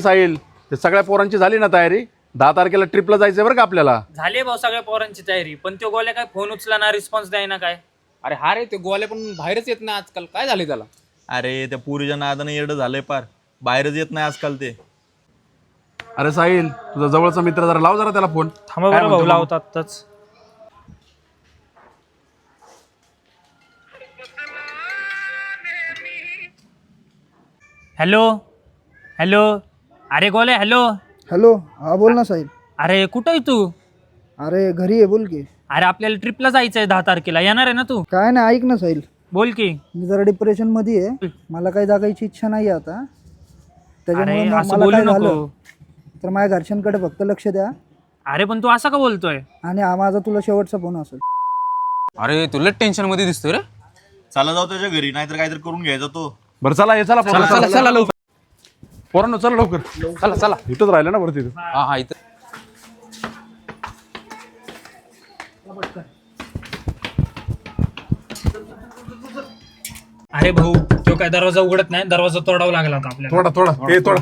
साहिल, ते सगळ्या पोरांची झाली ना तयारी? 10 तारखेला ट्रिपला जायचंय बरं का आपल्याला. झाले भाऊ सगळ्या पोरांची तयारी, पण तो गोल्या काय फोन उचला ना, रिस्पॉन्स द्याय ना काय. अरे हा रे, ते गोवाले पण बाहेरच येत नाही आजकाल. काय झाले त्याला? अरे त्या पुरीच्या नादानं येडं झालंय पार. बाहेरच येत नाही आजकाल ते. अरे साहिल, तुझा जवळचा मित्र जरा लाव जरा त्याला फोन. थांबा काय बरं म्हणतो भाऊ, मग? लावतातच. हॅलो हॅलो, अरे गोले, हॅलो. हॅलो, हा बोल ना साहिल. अरे कुठं आहे तू? अरे घरी आहे, बोल की. अरे आपल्याला ट्रिपला जायचंय 10 तारखेला, येणार आहे ना तू? काय नाही, ऐक ना साहिल, बोल की. मी जरा डिप्रेशन मध्ये आहे. मला काही जागायची इच्छा नाही आता. त्याच्यामुळे अरे असं मला बोलू काय नको. झालं तर माझ्या घरच्यांकडे फक्त लक्ष द्या. अरे पण तू असं का बोलतोय? आणि हा माझा तुला शेवटचा फोन असेल. अरे तुला टेन्शन मध्ये दिसतोय रे. चला जाऊ त्याच्या घरी, नाहीतर काहीतरी करून घ्यायचा तो. बरं चला, हे चला चला चला चला लवकर. पोरांनो, चला लवकर. चला चला. इथंच राहिलं ना वरती. हा हा इथं. अरे भाऊ, तो काय दरवाजा उघडत नाही, दरवाजा तोडावा लागला आता आपल्याला. थोडा थोडा ते थोडा.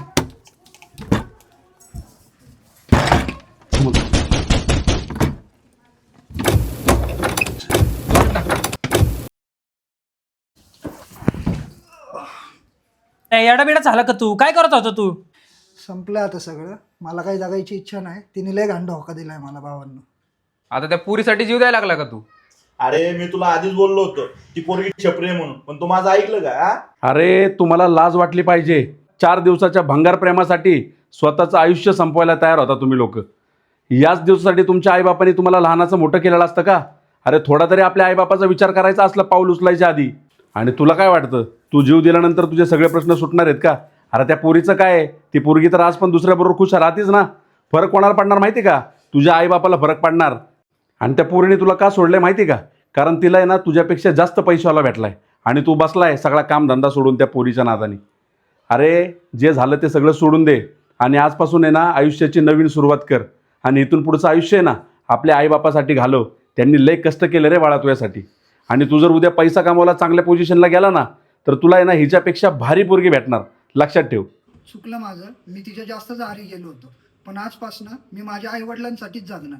येडाबिडा झाला का तू? काय करत होता तू? संपलं आता सगळं. मला काही जागायची इच्छा नाही. तिने लय घाण धोका दिलाय मला भावांना. आता त्या पुरीसाठी जीव द्यायला लागला का तू? अरे मी तुला आधीच बोललो होतो ती पोरगी छपरी आहे म्हणून, पण तू माझं ऐकलं का? हा? अरे तुम्हाला लाज वाटली पाहिजे. 4 दिवसाच्या भंगार प्रेमासाठी स्वतःचं आयुष्य संपवायला तयार होता तुम्ही लोक. याच दिवसासाठी तुमच्या आईबापांनी तुम्हाला लहानाचं मोठं केलेलं असतं का? अरे थोडा तरी आपल्या आईबापाचा विचार करायचा असला पाऊल उचलायच्या आधी. आणि तुला काय वाटतं, तू जीव दिल्यानंतर तुझे सगळे प्रश्न सुटणार आहेत का? अरे त्या पोरीचं काय आहे? ती पोरगी तर आज पण दुसऱ्याबरोबर खुश राहतेच ना. फरक कोणाला पडणार माहिती का? तुझ्या आईबापाला फरक पडणार. आणि त्या पोरीने तुला का सोडलंय माहिती का? कारण तिला आहे ना तुझ्यापेक्षा जास्त पैशावाला भेटलाय आणि तू बसलाय सगळा कामधंदा सोडून त्या पोरीच्या नादाने. अरे जे झालं ते सगळं सोडून दे आणि आजपासून आहे ना आयुष्याची नवीन सुरुवात कर. आणि इथून पुढचं आयुष्य आहे ना आपल्या आईबापासाठी घालव. त्यांनी लय कष्ट केले रे बाळा तुझ्यासाठी. आणि तू जर उद्या पैसा कमवायला चांगल्या पोझिशनला गेला ना तर तुला आहे ना हिच्यापेक्षा भारी पोरगी भेटणार. लक्षात ठेव. चुकलं माझं. मी तिच्या जास्तच आहारी गेलो होतो. पण आजपासून मी माझ्या आई वडिलांसाठीच जगणार.